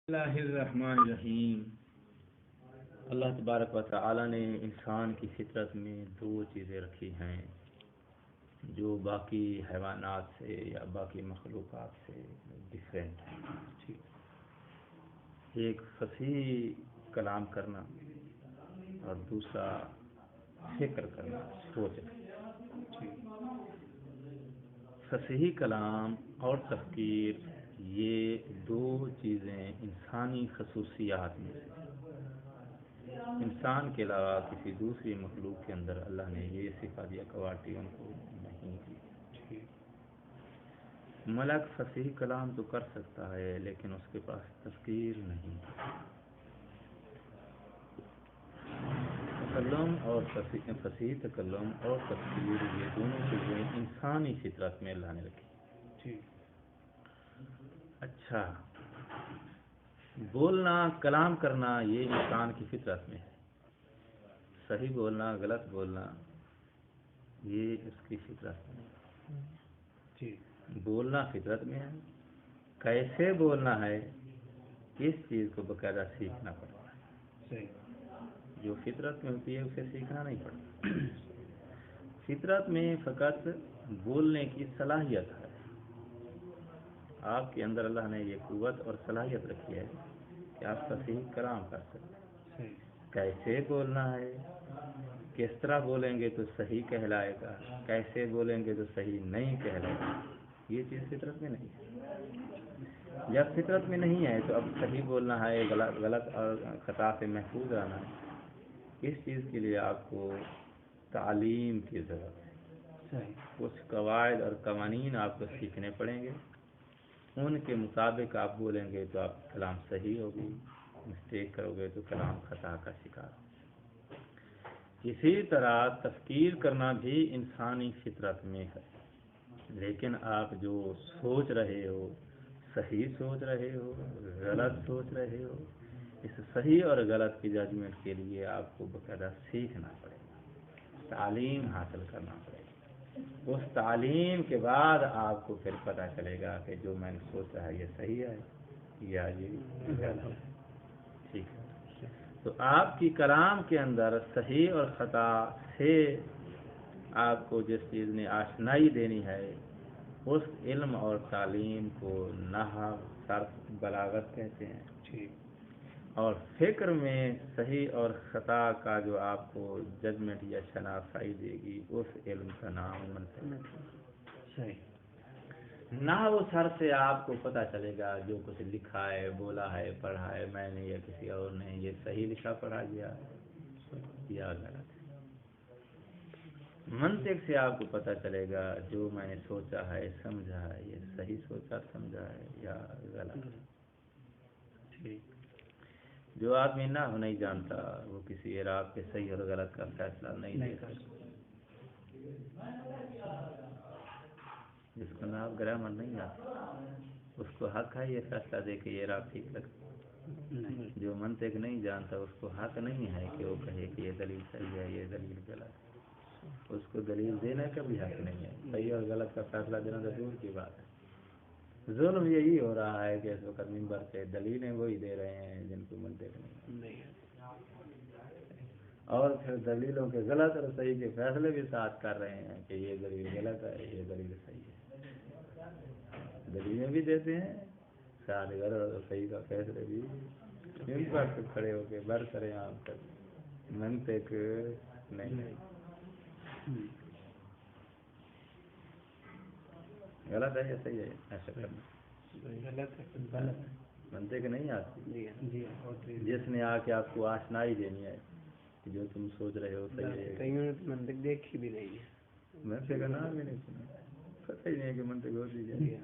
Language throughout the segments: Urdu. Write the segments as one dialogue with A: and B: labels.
A: اللہ الرحمن الرحیم۔ اللہ تبارک و تعالی نے انسان کی فطرت میں دو چیزیں رکھی ہیں جو باقی حیوانات سے یا باقی مخلوقات سے ڈفرینٹ ہیں۔ ایک فصیح کلام کرنا اور دوسرا فکر کرنا، سوچنا۔ فصیح کلام اور تفکیر یہ دو چیزیں انسانی خصوصیات میں سے انسان کے علاوہ کسی دوسری مخلوق کے اندر اللہ نے یہ صفات یا کوالٹی ان کو نہیں دی۔ ملک فصیح کلام تو کر سکتا ہے لیکن اس کے پاس تفکیر نہیں۔ تکلم اور فصیح تکلم اور تفکیر یہ دونوں چیزیں انسانی فطرت میں اللہ نے رکھی۔ اچھا، بولنا کلام کرنا یہ انسان کی فطرت میں ہے۔ صحیح بولنا غلط بولنا یہ اس کی فطرت میں ہے۔ بولنا فطرت میں ہے، کیسے بولنا ہے اس چیز کو باقاعدہ سیکھنا پڑتا ہے۔ جو فطرت میں ہوتی ہے اسے سیکھنا نہیں پڑتا۔ فطرت میں فقط بولنے کی صلاحیت ہے۔ آپ کے اندر اللہ نے یہ قوت اور صلاحیت رکھی ہے کہ آپ فصیح کلام کر سکتے ہیں۔ کیسے بولنا ہے، کس طرح بولیں گے تو صحیح کہلائے گا، کیسے بولیں گے تو صحیح نہیں کہلائے گا، یہ چیز فطرت میں نہیں ہے۔ جب فطرت میں نہیں ہے تو اب صحیح بولنا ہے، غلط اور خطا سے محفوظ رہنا ہے۔ اس چیز کے لیے آپ کو تعلیم کی ضرورت ہے۔ کچھ قواعد اور قوانین آپ کو سیکھنے پڑیں گے، ان کے مطابق آپ بولیں گے تو آپ کلام صحیح ہوگی، مسٹیک کرو گے تو کلام خطا کا شکار ہوگا۔ اسی طرح تفکیر کرنا بھی انسانی فطرت میں ہے، لیکن آپ جو سوچ رہے ہو، صحیح سوچ رہے ہو غلط سوچ رہے ہو، اس صحیح اور غلط کی ججمنٹ کے لیے آپ کو باقاعدہ سیکھنا پڑے گا، تعلیم حاصل کرنا پڑے گا۔ اس تعلیم کے بعد آپ کو پھر پتہ چلے گا کہ جو میں نے سوچا ہے یہ صحیح ہے یا یہ غلط ہے۔ ٹھیک ہے، تو آپ کی کلام کے اندر صحیح اور خطا سے آپ کو جس چیز نے آشنائی دینی ہے اس علم اور تعلیم کو نحو، صرف، بلاغت کہتے ہیں۔ اور فکر میں صحیح اور خطا کا جو آپ کو ججمنٹ یا شناسائی دے گی اس علم کا نام منطق ہے۔ نحو سر سے آپ کو پتہ چلے گا جو کچھ لکھا ہے، بولا ہے، پڑھا ہے میں نے یا کسی اور نے، یہ صحیح لکھا پڑھا گیا یا غلط ہے۔ منطق سے آپ کو پتہ چلے گا جو میں نے سوچا ہے، سمجھا ہے، یہ صحیح سوچا سمجھا ہے یا غلط ہے۔ ٹھیک، جو آدمی نحو نہیں جانتا وہ کسی اعراب کے صحیح اور غلط کا فیصلہ نہیں لے سکتا۔ جس کو نحو گرامر نہیں آتا اس کو حق ہے یہ فیصلہ دے کہ یہ اعراب ٹھیک لگتا۔ جو منطق نہیں جانتا اس کو حق نہیں ہے کہ وہ کہے کہ یہ دلیل صحیح ہے یہ دلیل غلط ہے۔ اس کو دلیل دینے کا بھی حق نہیں ہے، صحیح اور غلط کا فیصلہ دینا تو دور کی بات ہے۔ ظلم یہی ہو رہا ہے کہ اس وقت منبر پہ دلیلیں وہی دے رہے ہیں جن کو منطق نہیں ہے، اور پھر دلیلوں کے غلط اور صحیح کے فیصلے بھی ساتھ کر رہے ہیں کہ یہ دلیل غلط ہے یہ دلیل صحیح ہے۔ دلیلیں بھی دیتے ہیں ساتھ غلط اور صحیح کا فیصلے بھی منبر پہ کھڑے ہو کے برسر عام کر منطق نہیں ہے۔ غلط ہے یا صحیح ہے ایسا کرنا؟ منطق نہیں آتی۔ جس نے آ کے آپ کو آشنائی دینی ہے کہ جو تم سوچ رہے ہو صحیح ہے، کئیوں نے منطق دیکھی بھی نہیں ہے، منطق کا نام بھی نہیں سنا، پتہ ہی نہیں ہے کہ منطق ہوتی ہے۔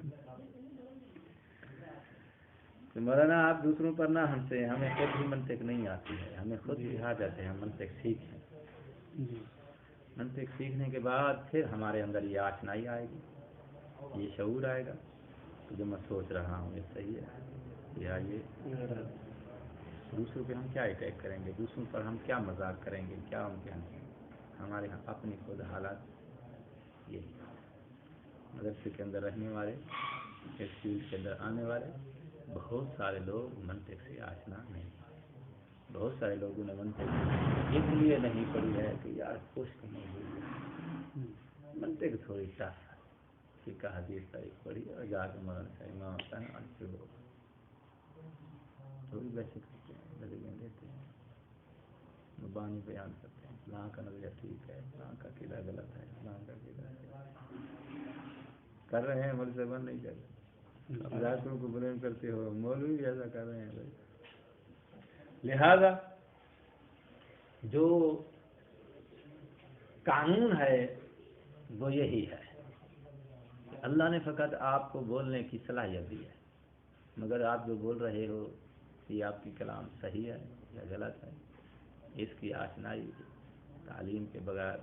A: تو مولانا آپ دوسروں پر نہ ہنسے، ہمیں خود بھی منطق نہیں آتی ہے، ہمیں خود بھی حاجت ہے ہم منطق سیکھیں۔ منطق سیکھنے کے بعد پھر ہمارے اندر یہ آشنائی آئے گی، یہ شعور آئے گا کہ جو میں سوچ رہا ہوں یہ صحیح ہے یا یہ دوسروں پہ ہم کیا اٹیک کریں گے، دوسروں پر ہم کیا مذاق کریں گے، کیا ان کے ہمارے یہاں اپنی خود حالات یہی مدرسے کے اندر رہنے والے، اس فیلڈ کے اندر آنے والے بہت سارے لوگ منطق سے آشنا نہیں، بہت سارے لوگوں نے منطق اس لیے نہیں پڑھی ہے کہ یار پشت نہیں ہوئی، منطق تھوڑی ٹف ہے، فقہ حدیث تاریخ پڑھی اور جا کے مولانا صاحب امام ہوتا ہے آج کے لوگ تھوڑی بحث کرتے ہیں، دلیلیں دیتے ہیں، مبانی بیان کرتے ہیں، فلاں کا نظریہ ٹھیک ہے، فلاں کا قیدا غلط ہے، فلاں کا قیدا کر رہے ہیں، مولوی صاحب نہیں کر رہے، ڈاکٹروں کو بلیم کرتے ہو، مولوی بھی ایسا کر رہے ہیں بھائی۔ لہذا جو قانون ہے وہ یہی ہے کہ اللہ نے فقط آپ کو بولنے کی صلاحیت دی ہے، مگر آپ جو بول رہے ہو کہ آپ کی کلام صحیح ہے یا غلط ہے، اس کی آشنائی تعلیم کے بغیر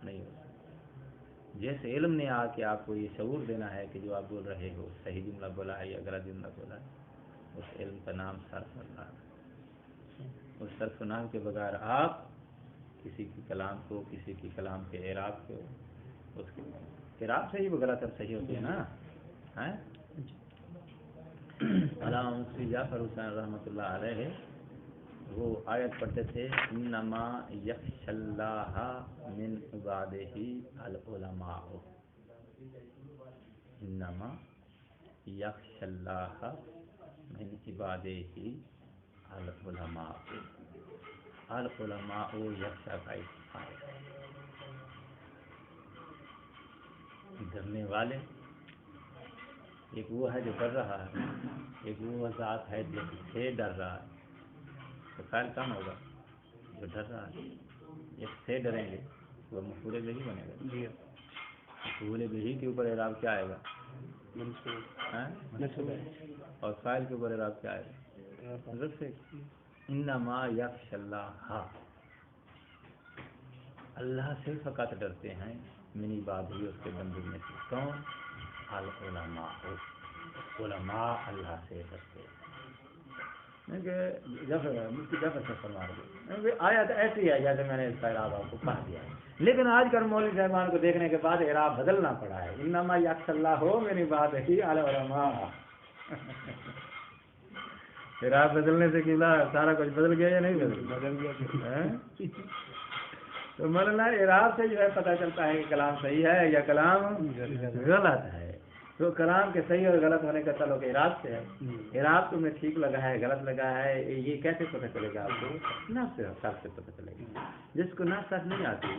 A: نہیں ہو سکتی۔ جیسے علم نے آ کے آپ کو یہ شعور دینا ہے کہ جو آپ بول رہے ہو صحیح جملہ بولا ہے یا غلط جملہ بولا ہے، اس علم کا نام صرف اللہ ہے۔ اس صرف نام کے بغیر آپ کسی کی کلام کو، کسی کی کلام کے اعراب کو، اس کے اعراب سے ہی وہ غلط اور صحیح ہوتی ہے نا۔ علامہ مفتی جعفر حسین رحمۃ اللہ علیہ وہ آیت پڑھتے تھے، انما یخشی اللہ من عبادہ العلماء، انما یخشی اللہ من عبادہ العلماء، العلماء یخشی کا استفہام، ڈرنے والے ایک وہ ہے جو ڈر رہا ہے، ایک وہ ذات ہے جو سے ڈر رہا ہے، تو فعل کم ہوگا جو ڈر رہا ہے، ایک سے ڈریں گے وہ مفعول بہ بنے گا، مفعول بہ کے اوپر اعراب کیا آئے گا؟ منصوب، اور فاعل کے اوپر اعراب کیا آئے گا؟ انما یخشی اللہ، اللہ سے فقط ڈرتے ہیں، من عبادہ اس کے بندوں میں سے، کون؟ العلماء، علماء اللہ سے ڈرتے ہیں۔ مفتی جعفر سے فرما رہے آیت ایسی ہے جیسے میں نے اس کا اعراب آپ کو پڑھ دیا ہے، لیکن آج کل مولوی صاحبان کو دیکھنے کے بعد اعراب بدلنا پڑا ہے، انما یخشی اللہ ہو میری بات ہے العلماء، اعراب بدلنے سے کیا سارا کچھ بدل گیا یا نہیں بدل گیا؟ تو مولانا اعراب سے جو ہے پتہ چلتا ہے کہ کلام صحیح ہے یا کلام غلط ہے، تو کلام کے صحیح اور غلط ہونے کا تعلق اعراب سے ہے، اعراب تمہیں ٹھیک لگا ہے غلط لگا ہے، یہ کیسے پتہ چلے گا آپ کو؟ نفس سے پتہ چلے گا، جس کو نفس نہیں آتی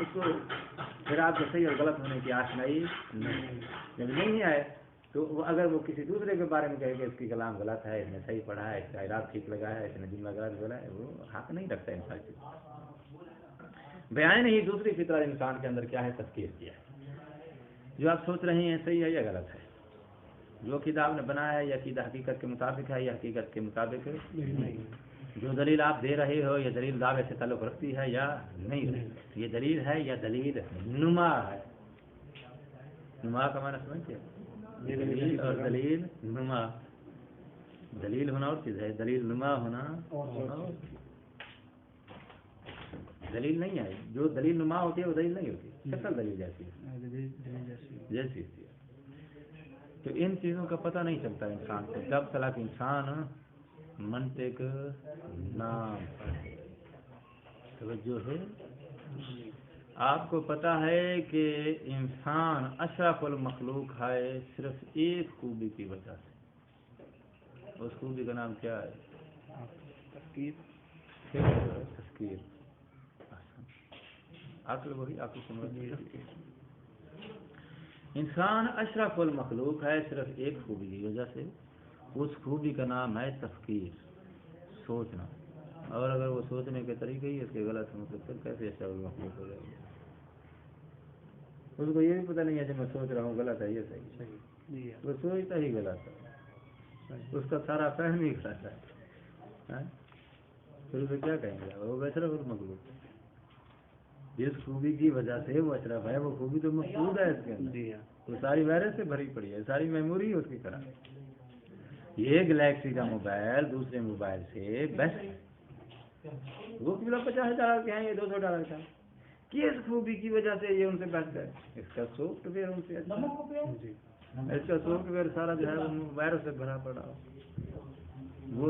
A: اس کو اعراب کے صحیح اور غلط ہونے کی آشنائی نہیں، جب نہیں آئے تو اگر وہ کسی دوسرے کے بارے میں کہے کہ اس کی کلام غلط ہے، اس نے صحیح پڑھا ہے، اس کا اعراب ٹھیک لگا ہے، اس نے جملہ غلط بولا ہے، وہ حق نہیں رکھتا انسان کی بیان ہی دوسری فطرت انسان کے اندر کیا ہے؟ تذکیر کیا ہے، جو آپ سوچ رہے ہیں صحیح ہے یا غلط ہے، جو کتاب نے بنایا ہے یا عقیدہ حقیقت کے مطابق ہے یا حقیقت کے مطابق نہیں، جو دلیل آپ دے رہے ہو یہ دلیل دعوے سے تعلق رکھتی ہے یا نہیں، یہ دلیل ہے یا دلیل نما ہے، نما کا معنی سمجھتے ہیں؟ دلیل اور دلیل نما، دلیل ہونا اور چیز ہے، دلیل نما ہونا اور دلیل نہیں ہے، جو دلیل نما ہوتی ہے وہ دلیل نہیں ہوتی، شکل دلیل جیسی جیسی ہوتی ہے، تو ان چیزوں کا پتہ نہیں چلتا انسان کو جب تک انسان منطق نہ پڑھے۔ توجہ ہے، آپ کو پتہ ہے کہ انسان اشرف المخلوق ہے صرف ایک خوبی کی وجہ سے، اس خوبی کا نام کیا ہے؟ تذکیر، عقل، وہی عقل سمجھتی ہے۔ انسان اشرف المخلوق ہے صرف ایک خوبی کی وجہ سے، اس خوبی کا نام ہے تفکیر، سوچنا، اور اگر وہ سوچنے کے طریقے ہی اس کے غلط ہوں تو پھر کیسے اشرف المخلوق ہو جائے گا؟ اس کو یہ بھی پتہ نہیں ہے کہ میں سوچ رہا ہوں غلط ہے یہ صحیح، وہ سوچتا ہی غلط ہے، اس کا سارا فہم ہی غلط ہے، پھر اسے کیا کہیں گے؟ وہ اشرف المخلوق، جس خوبی کی وجہ سے وہ اشرف ہے وہ خوبی تو مفقود ہے اس کے اندر، وہ ساری وائرس سے بھری پڑی ہے، ساری میموری اس کی طرح۔ یہ گلیکسی کا موبائل دوسرے موبائل سے بیسٹ ہے، وہ $50,000 کے ہیں، یہ $200 کا، کس خوبی کی وجہ سے یہ ان سے بیسٹ ہے؟ اس کا سافٹ ویئر ان سے اچھا ہے، اس کا سافٹ ویئر سارا جو ہے وہ وائرس سے بھرا پڑا ہو،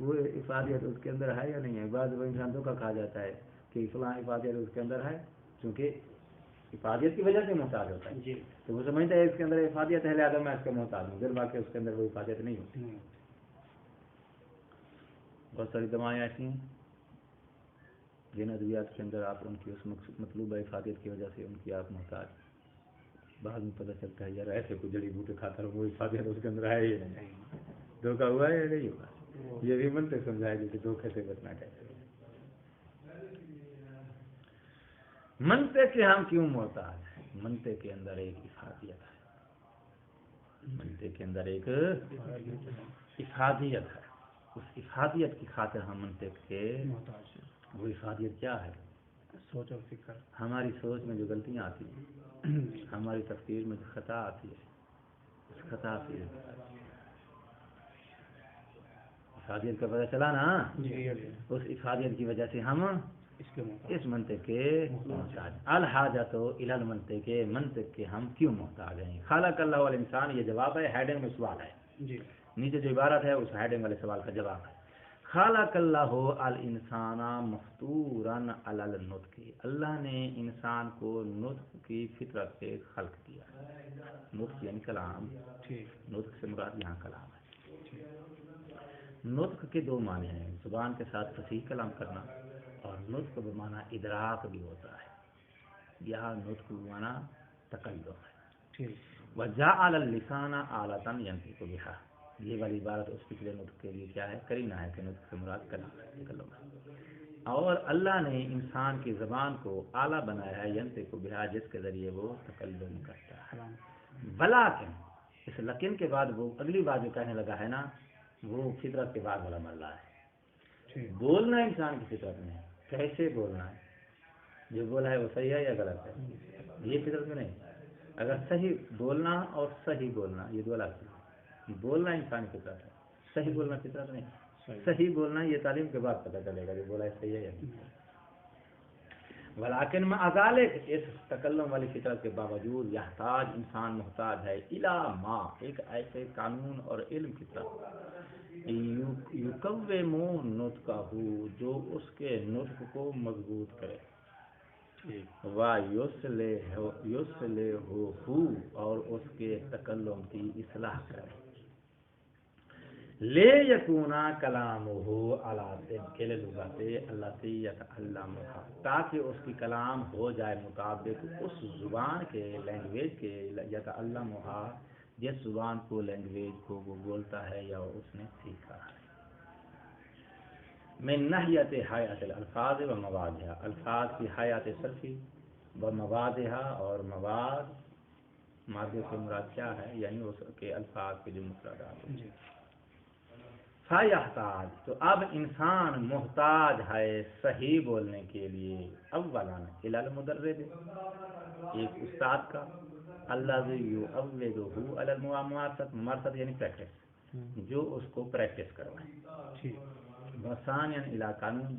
A: وہ افادیت اس کے اندر ہے یا نہیں ہے؟ بعض وہ انسان دھوکا کھا جاتا ہے کہ فلاں افادیت اس کے اندر ہے، کیونکہ افادیت کی وجہ سے محتاج ہوتا ہے، تو وہ سمجھتا ہے اس کے اندر افادیت ہے لہٰذا میں اس کا محتاج ہوں، پھر باقی اس کے اندر وہ افادیت نہیں ہوتی۔ بہت ساری دوائیں ایسی ہیں جن ادویات کے اندر آپ ان کی اس مطلوبہ افادیت کی وجہ سے ان کی آپ محتاج، بعد میں پتہ چلتا ہے یار ایسے کوئی جڑی بوٹی کھاتا رہو وہ افادیت اس کے اندر ہے ہی نہیں، دھوکا ہوا ہے یا نہیں ہوا؟ یہ بھی منطق سمجھائے گی کہ دھوکے سے بچنا کیسے۔ منطق کے ہم کیوں محتاج ہیں؟ منطق کے اندر ایک افادیت ہے، منطق کے اندر ایک افادیت ہے، اس افادیت کی خاطر ہم منطق کے محتاج ہیں۔ وہ افادیت کیا ہے؟ سوچ اور فکر، ہماری سوچ میں جو غلطیاں آتی ہیں، ہماری تفسیر میں جو خطا آتی ہے، اس خطا سے افادیت کا پتہ چلا نا، اس افادیت کی وجہ سے ہم اس منطق کے محتاج۔ الحاجت الی المنطق، منطق کے ہم کیوں محتاج ہیں؟ خلق اللہ والانسان، یہ جواب ہے، ہیڈنگ میں سوال ہے، نیچے جو عبارت ہے اس ہیڈنگ والے سوال کا جواب ہے۔ خلق اللہ الانسان مفطورا علی النطق، اللہ نے انسان کو نطق کی فطرت سے خلق کیا۔ نطق یعنی کلام، نطق سے مراد یہاں کلام ہے۔ نطق کے دو معنی ہیں، زبان کے ساتھ فصیح کلام کرنا، اور نطق بمعنی ادراک بھی ہوتا ہے، یہاں نطق بمعنی تکلم ہے۔ وجعل اللسان آلۃ ینطق بہا، یہ والی عبارت اس پچھلے نطق کے لیے کیا ہے؟ قرینہ ہے کہ نطق سے مراد کلام ہے، تکلم ہے۔ اور اللہ نے انسان کی زبان کو آلہ بنایا ہے، ینطق بہا، جس کے ذریعے وہ تکلم کرتا ہے۔ ولیکن، اس لیکن کے بعد وہ اگلی بات جو کہنے لگا ہے نا، وہ فطرت کے بعد والا مرحلہ ہے۔ بولنا انسان کی فطرت میں ہے، کیسے بولنا ہے، جو بولا ہے وہ صحیح ہے یا غلط ہے، یہ فطرت میں نہیں۔ اگر صحیح بولنا اور صحیح بولنا یہ دو الگ چیز، بولنا انسان کی فطرت ہے، صحیح بولنا فطرت نہیں۔ صحیح بولنا یہ تعلیم کے بعد پتہ چلے گا کہ بولا ہے صحیح ہے یا نہیں۔ ولیکن مع ذلک، اس تکلم والی فطرت کے باوجود، یحتاج، انسان محتاج ہے، الی ما، ایک ایسے قانون اور علم کی طرف، یقوم نطقہ، جو اس کے نطق کو مضبوط کرے، وَيُصْلِحُ، اور اس کے تکلم کی اصلاح کرے، لے یکونا کلامہ علی صدق اللغۃ التی یتعلمھا، تاکہ اس کی کلام ہو جائے مطابق اس زبان کے، لینگویج کے، یتعلمھا، جس زبان کو، لینگویج کو وہ بولتا ہے یا اس نے سیکھا ہے۔ من ناحیت حیات الالفاظ و موادها، الفاظ کی حیات صرفی و موادها، اور مواد، مادے سے مراد کیا ہے؟ یعنی اس کے الفاظ کے جو مفردات ہیں۔ فیحتاج، تو اب انسان محتاج ہے صحیح بولنے کے لیے، اولاً الی المدرب، ایک استاد کا، الذی یعودہ علی الممارسۃ، ممارسۃ یعنی پریکٹس، جو اس کو پریکٹس کروائے۔ وثانیاً الی قانون،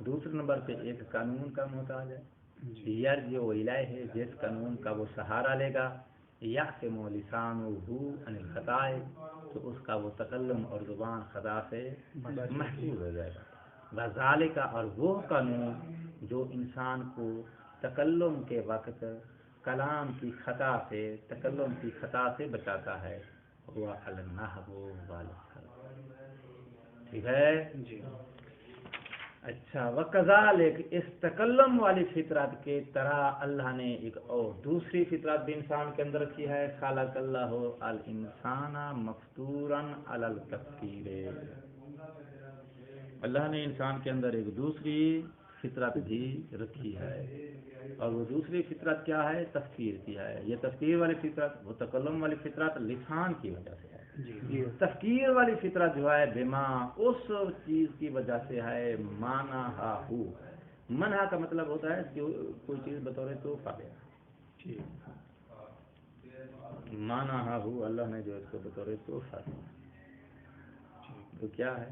A: دوسرے نمبر پہ ایک قانون کا محتاج ہے، یرجع الیہ، جس قانون کا وہ سہارا لے گا، یحکم لسانہ عن الخطاء، تو اس کا وہ تکلم اور زبان خطا سے محفوظ ہو جائے گا۔ وذالک، اور وہ قانون جو انسان کو تکلم کے وقت کلام کی خطا سے، تکلم کی خطا سے بچاتا ہے، وہ النحو والصرف، ٹھیک ہے جی۔ اچھا، وکذالک، اس تکلم والی فطرت کے طرح اللہ نے ایک اور دوسری فطرت بھی انسان کے اندر رکھی ہے، خلق اللہ الانسان مفطورا علی التفکیر، اللہ نے انسان کے اندر ایک دوسری فطرت بھی رکھی ہے، اور وہ دوسری فطرت کیا ہے؟ تفکیر کی ہے۔ یہ تفکیر والی فطرت، وہ تکلم والی فطرت لسان کی وجہ سے ہے، تفکیر والی فطرت جو ہے بما، اس چیز کی وجہ سے ہے، مانا ہو، منہا کا مطلب ہوتا ہے جو کوئی چیز بطور تحفہ دیا، مانا ہو، اللہ نے جو اس کو بطور تحفہ دیا، تو کیا ہے؟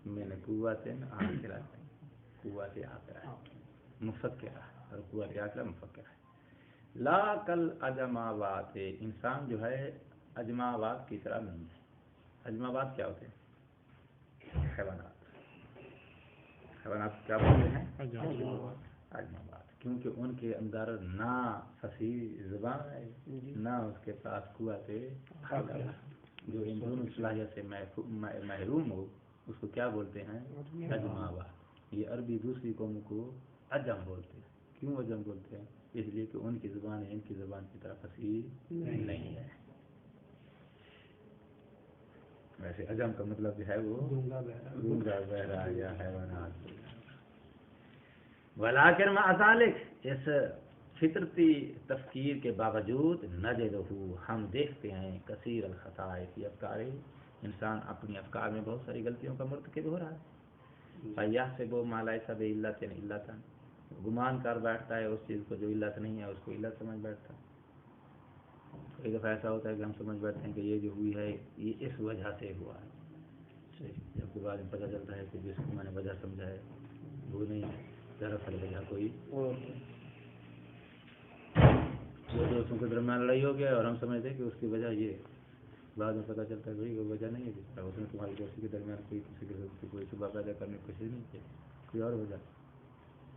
A: میں نے قوت عاقلہ، قوت عاقلہ مفکرہ، اور قوت عاقلہ مفکرہ، لا کل اجماوات، انسان جو ہے اجماوات کی طرح نہیں ہے۔ اجماوات کیا ہوتے ہیں؟ حیوانات کیا بولتے ہیں؟ اجماوات، کیونکہ ان کے اندر نہ فصیح زبان ہے نہ اس کے پاس قوت حمل ہے، جو ان دونوں صلاحیت سے محروم ہو اس کو کیا بولتے ہیں؟ اجماوات۔ یہ عربی دوسری قوموں کو عجم بولتے ہیں۔ کیوں عجم بولتے ہیں؟ اس لیے کہ ان کی زبان ان کی زبان کی طرح فصیح نہیں ہے۔ ویسے عجم کا مطلب جو ہے وہ گونگا بہرا یا حیوانات۔ ولیکن مع ذالک، اس فطرتی تفکیر کے باوجود نجدہ، ہم دیکھتے ہیں کثیر الخطائے فی افکار، انسان اپنی افکار میں بہت ساری غلطیوں کا مرتکب ہو رہا ہے۔ فیحسب ما لیس بعلۃ علۃ، گمان کر بیٹھتا ہے اس چیز کو جو علت نہیں ہے اس کو علت سمجھ بیٹھتا ہے۔ ایک دفعہ ایسا ہوتا ہے کہ ہم سمجھ بیٹھتے ہیں کہ یہ جو ہوئی ہے یہ اس وجہ سے ہوا ہے، جبکہ بعد میں پتہ چلتا ہے کہ جس کو میں نے وجہ سمجھا ہے وہ نہیں ہے، دراصل وجہ کوئی دو دوستوں کے درمیان لڑائی ہو گیا اور ہم سمجھتے ہیں کہ اس کی وجہ یہ، بعد میں پتہ چلتا ہے بھائی وہ وجہ نہیں ہے، اس نے تمہاری دوستی کے درمیان کوئی کسی قسم کی کوئی شبہ پیدا کرنے کی کوشش نہیں کی، کوئی اور وجہ،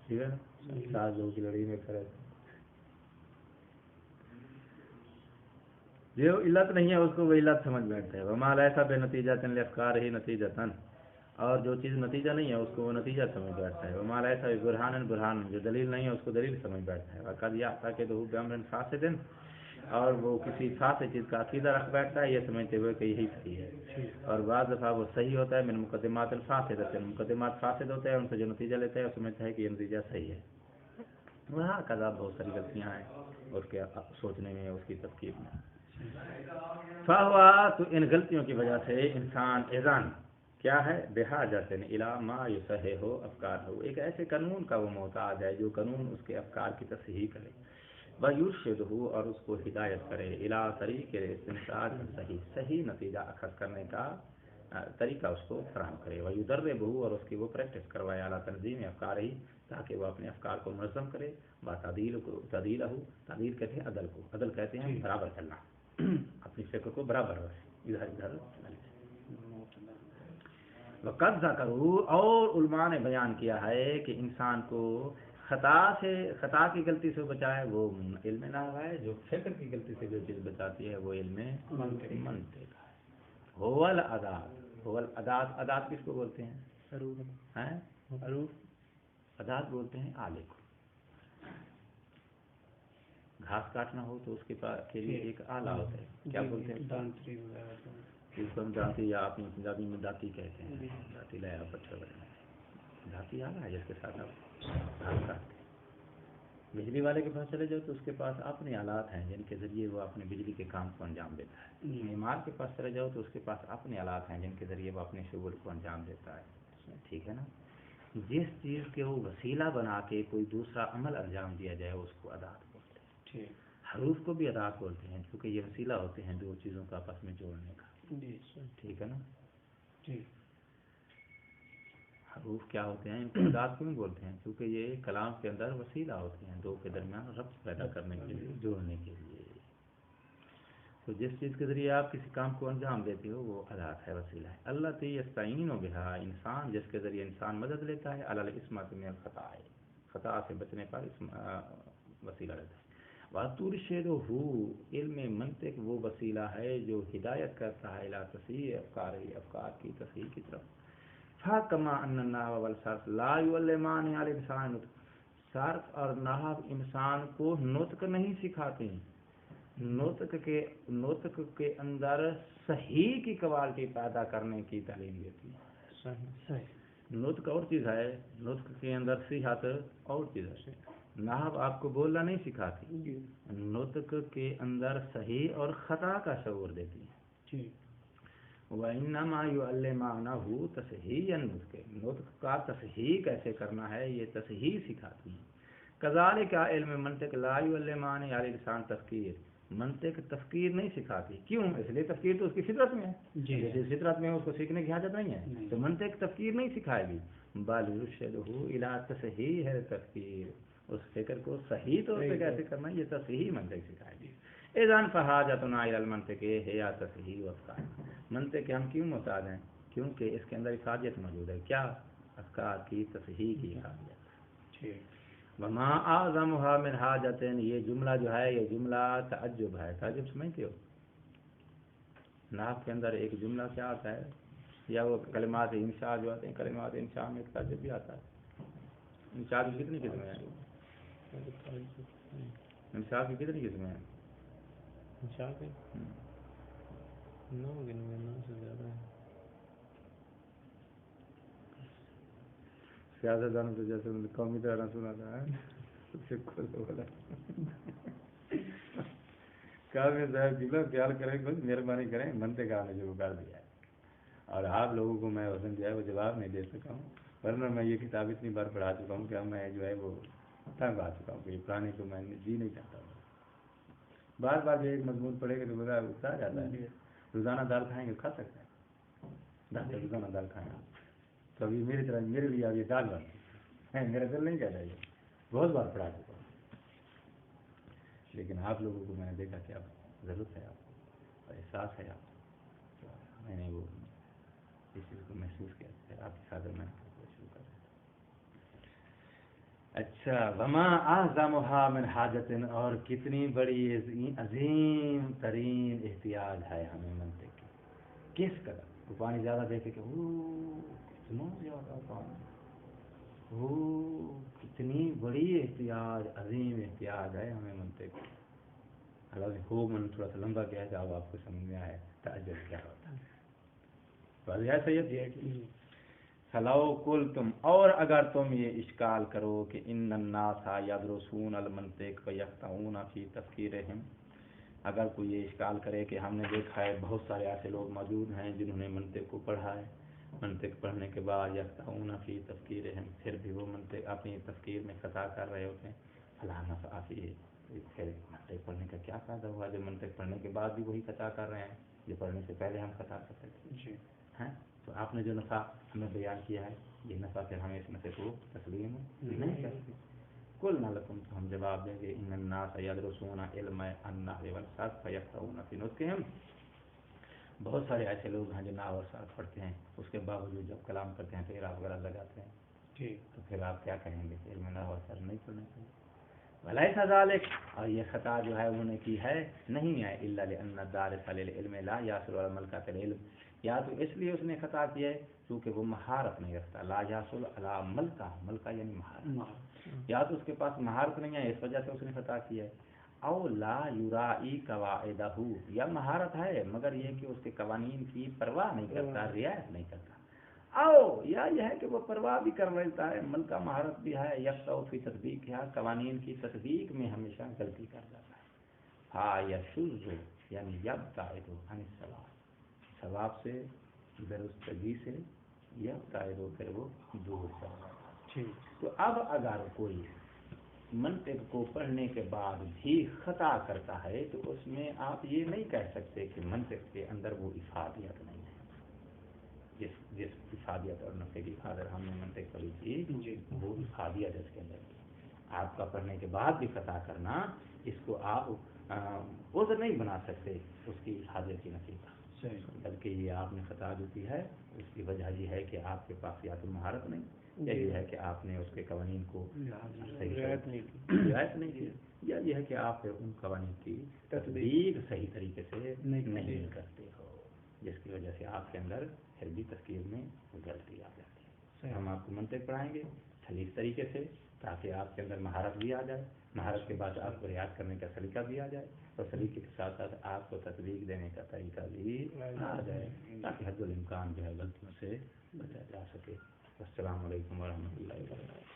A: ٹھیک ہے نا؟ سات لوگوں کی لڑائی میں کھڑے جو علت نہیں ہے اس کو وہ علت سمجھ بیٹھتا ہے۔ وما لیس بنتیجۃ لافکارہ نتیجۃ، اور جو چیز نتیجہ نہیں ہے اس کو وہ نتیجہ سمجھ بیٹھتا ہے۔ وما لیس ببرہان، برہان جو دلیل نہیں ہے اس کو دلیل سمجھ بیٹھتا ہے۔ وقد یعتقد بامر فاسد، اور وہ کسی فاسد چیز کا عقیدہ رکھ بیٹھتا ہے یہ سمجھتے ہوئے کہ یہی صحیح ہے، اور بعض دفعہ وہ صحیح ہوتا ہے من مقدمات الفاسدۃ، مقدمات فاسد ہوتے ہیں ان سے جو نتیجہ لیتا ہے وہ سمجھتا ہے کہ یہ نتیجہ صحیح ہے۔ وہاں کذا بہت ساری غلطیاں ہیں اس کے سوچنے میں، اس کی تفکیر میں۔ فہوا، تو ان غلطیوں کی وجہ سے انسان اذن کیا ہے؟ بحاجت الی ما یصحح افکارہ، ایک ایسے قانون کا وہ محتاج ہے جو قانون اس کے افکار کی تصحیح کرے، ویرشدہ، اور اس کو ہدایت کرے، الی طریق استنتاج صحیح نتیجہ اخذ کرنے کا طریقہ اس کو فراہم کرے، ویدربہ، اور اس کی وہ پریکٹس کروائے، اعلیٰ تنظیم افکارہ، تاکہ وہ اپنے افکار کو منظم کرے، تعدیلہ، تعدیل کہتے ہیں عدل کو، عدل کہتے ہیں برابر چلنا، اپنی فکر کو برابر رکھے، ادھر ادھر نہیں۔ وقد ذکروا، اور علماء نے بیان کیا ہے کہ انسان کو خطا کی غلطی سے بچائے وہ علم نحو ہے، جو فکر کی غلطی سے جو چیز بچاتی ہے وہ علم منطق ہے۔ هو الادات، هو الادات، ادات کس کو بولتے ہیں؟ حروف، ادات بولتے ہیں آلے کو۔ گھاس کاٹنا ہو تو اس کے لیے ایک آلہ ہوتا ہے، کیا بولتے ہیں؟ اس کو ہم دانتی، یا اپنی پنجابی میں داتی کہتے ہیں، داتی لایا پتھر بنا، داتی آلہ ہے جس کے ساتھ آپ گھاس کاٹتے ہیں۔ بجلی والے کے پاس چلے جاؤ تو اس کے پاس اپنے آلات ہیں جن کے ذریعے وہ اپنے بجلی کے کام کو انجام دیتا ہے۔ معمار کے پاس چلے جاؤ تو اس کے پاس اپنے آلات ہیں جن کے ذریعے وہ اپنے شغل کو انجام دیتا ہے، ٹھیک ہے نا؟ جس چیز کے وہ وسیلہ بنا کے کوئی دوسرا عمل انجام دیا جائے اس کو ادات بولتے ہیں۔ حروف کو بھی ادات بولتے ہیں کیونکہ یہ وسیلہ ہوتے ہیں دو چیزوں کو آپس میں جوڑنے کا، ٹھیک ہے نا؟ حروف کیا ہوتے ہیں؟ ان کو ادات کیوں بولتے ہیں؟ کیونکہ یہ کلام کے اندر وسیلہ ہوتے ہیں دو کے درمیان ربط پیدا کرنے کے لیے، جوڑنے کے لیے۔ تو جس چیز کے ذریعے آپ کسی کام کو انجام دیتے ہو وہ ادات ہے، وسیلہ ہے۔ التی یستعین بہا، انسان جس کے ذریعے انسان مدد لیتا ہے، علی العصمۃ من الخطا، خطا سے بچنے پر وسیلہ لیتا ہے۔ وترشدہ، علم منطق وہ وسیلہ ہے جو ہدایت کرتا ہے الی تصحیح افکار، افکار کی تصحیح کی طرف۔ فکما ان النحو والصرف لا یعلمان الانسان نطق، صرف اور نحو انسان کو نطق نہیں سکھاتے ہیں، نطق کے اندر صحیح کی کوالٹی پیدا کرنے کی تعلیم دیتی ہے۔ صحیح نطق اور چیز ہے، نطق کے اندر صحت اور چیز ہے۔ نحو آپ کو بولنا نہیں سکھاتی، نطق کے اندر صحیح اور خطا کا شعور دیتی ہے۔ وَإِنَّمَا يُعَلِّمَانَهُ تَصْحِيحَ النُّطْقِ، نطق کا تصحیح کیسے کرنا ہے یہ تصحیح سکھاتی ہیں۔ كذلك علم منطق لا يعلمان الانسان تفکیر، منطق تفکیر نہیں سکھاتی، کیوں؟ اس لیے تفکیر تو اس کی فطرت میں ہے، جیسے فطرت میں اس کو سیکھنے کی حاجت نہیں ہے، تو منطق تفکیر نہیں سکھائے گی۔ بل يرشدہ الى تصحیح التفکیر، اس فکر کو صحیح طور پہ کیسے کرنا ہے یہ تصحیح منطق سکھائے گی۔ اذن فحاجتنا الى المنطق ہے یا تصحیح افکار، منطق کے ہم کیوں محتاج ہیں؟ کیونکہ اس کے اندر افادیت موجود ہے. کیا؟ اذکار کی تصحیح کی افادیت. وما اعظمها من حاجت، یہ جملہ جو ہے یہ جملہ تعجب ہے. تعجب سمجھتے ہو؟ نحو کے اندر ایک جملہ کیا آتا ہے، یا وہ کلمات انشاء جو آتے ہیں، کلمات انشاء میں ایک تعجب بھی آتا ہے. انشاء کی کتنی قسمیں ہیں؟ انشاء کی کتنی قسمیں ہیں؟
B: انشاء کے 9 سے زیادہ ہے.
A: سیاست دانوں سے جیسے قومی طرح سنا تھا صاحب جملہ خیال کریں، کچھ مہربانی کریں، منطق آپ نے شروع کر دیا ہے اور آپ لوگوں کو میں وزن جو ہے وہ جواب نہیں دے سکا ہوں، ورنہ میں یہ کتاب اتنی بار پڑھا چکا ہوں کہ اب میں جو ہے وہ تنگ آ چکا ہوں کہ پڑھانے کو میں جی نہیں چاہتا ہوں. بار بار جو ایک مضمون پڑھے گا تو بتا اتار جاتا ہے. روزانہ دال کھائیں گے، کھا سکتے ہیں روزانہ دال کھائیں گے تو ابھی میری طرح میرے لیے اب یہ دال بن ہے، میرا دل نہیں کہتا ہے، بہت بار پڑھا چکا ہوں. لیکن آپ لوگوں کو میں نے دیکھا کہ اب ضرورت ہے آپ کو اور احساس ہے آپ کو، میں نے وہ اس چیز کو محسوس کیا ہے آپ کی خاطر میں شروع کر رہا تھا. اچھا، وما اعظمها من حاجت، اور کتنی بڑی عظیم ترین احتیاج ہے ہمیں منطق کی. کس قدر وہ پانی زیادہ دیکھے کہ کتنا زیادہ پانی، کتنی بڑی احتیاج، عظیم احتیاج ہے ہمیں منطق کی. حالانکہ خوب من تھوڑا سا لمبا کیا ہے اب آپ کو سمجھ میں آیا تعجب کیا ہوتا ہے. واضح ہے سید یہ کہ فلو قلتم، اور اگر تم یہ اشکال کرو کہ ان الناس یدرسون المنطق ویقطعون فی تفکیرہم، اگر کوئی یہ اشکال کرے کہ ہم نے دیکھا ہے بہت سارے ایسے لوگ موجود ہیں جنہوں نے منطق کو پڑھا ہے، منطق پڑھنے کے بعد یقطعون فی تفکیرہم، پھر بھی وہ منطق اپنی تفکیر میں خطا کر رہے ہوتے ہیں. فلا نفع فیہ، پھر منطق پڑھنے کا کیا فائدہ ہوا جو منطق پڑھنے کے بعد بھی وہی خطا کر رہے ہیں جو پڑھنے سے پہلے ہم خطا کرتے تھے. تو آپ نے جو نفع ہمیں بیان کیا ہے یہ نفع پھر ہمیں اس نفع کو تسلیم نہیں کرتے. قلنا لکم، تو ہم جواب دیں گے ان الناس یدرسون علم النحو والصرف فیقطعون فی نطقہم، بہت سارے ایسے لوگ ہیں جو نحو اور صرف پڑھتے ہیں، اس کے باوجود جب کلام کرتے ہیں پھر آپ غلط لگاتے ہیں، تو پھر آپ کیا کہیں گے؟ علم نحو اور صرف نہیں پڑھنا چاہیے. ولیس ذالک، اور یہ خطا جو ہے انہوں نے کی ہے نہیں ہے الا لان الدارس للعلم لا یحصل على ملکۃ العلم، یا تو اس لیے اس نے خطا کی ہے کیونکہ وہ مہارت نہیں رکھتا. لا یحصل علی ملکہ، ملکہ یعنی مہارت، یا تو اس کے پاس مہارت نہیں ہے اس وجہ سے اس نے خطا کی ہے. او لا یرائی قواعدہ، یا مہارت ہے مگر یہ کہ اس کے قوانین کی پرواہ نہیں کرتا، رعایت نہیں کرتا. او یا یہ ہے کہ وہ پرواہ بھی کر لیتا ہے، ملکہ مہارت بھی ہے، یقطع فی تطبیق ہے، قوانین کی تطبیق میں ہمیشہ غلطی کر جاتا ہے. ہاں یشذ، یعنی یبتعد عن الصواب، ثواب سے، درستگی سے یبتعد، پھر وہ دور چل جاتا ہے. تو اب اگر کوئی منطق کو پڑھنے کے بعد بھی خطا کرتا ہے تو اس میں آپ یہ نہیں کہہ سکتے کہ منطق کے اندر وہ افادیت نہیں ہے. جس افادیت اور نفع کی خاطر ہم نے منطق پڑھی تھی وہ افادیت اس کے اندر. آپ کا پڑھنے کے بعد بھی خطا کرنا اس کو آپ عذر نہیں بنا سکتے اس کی افادیت کی نفی کا، بلکہ یہ آپ نے خطا جو کی ہے اس کی وجہ یہ ہے کہ آپ کے پاس یا تو مہارت نہیں، یا یہ ہے کہ آپ نے اس کے قوانین کو رعایت نہیں کی، یا یہ ہے کہ آپ ان قوانین کی تطبیق صحیح طریقے سے نہیں کرتے ہو، جس کی وجہ سے آپ کے اندر پھر بھی تفکیر میں غلطی آ جاتی ہے. ہم آپ کو منطق پڑھائیں گے سلیس طریقے سے تاکہ آپ کے اندر مہارت بھی آ جائے، مہارت کے بعد آپ کو ریاض کرنے کا سلیقہ بھی آ جائے، اور سلیقے کے ساتھ ساتھ آپ کو تطبیق دینے کا طریقہ بھی آ جائے، تاکہ حد الامکان جو ہے غلطیوں سے بچا جا سکے. السلام علیکم ورحمۃ اللہ وبرکاتہ.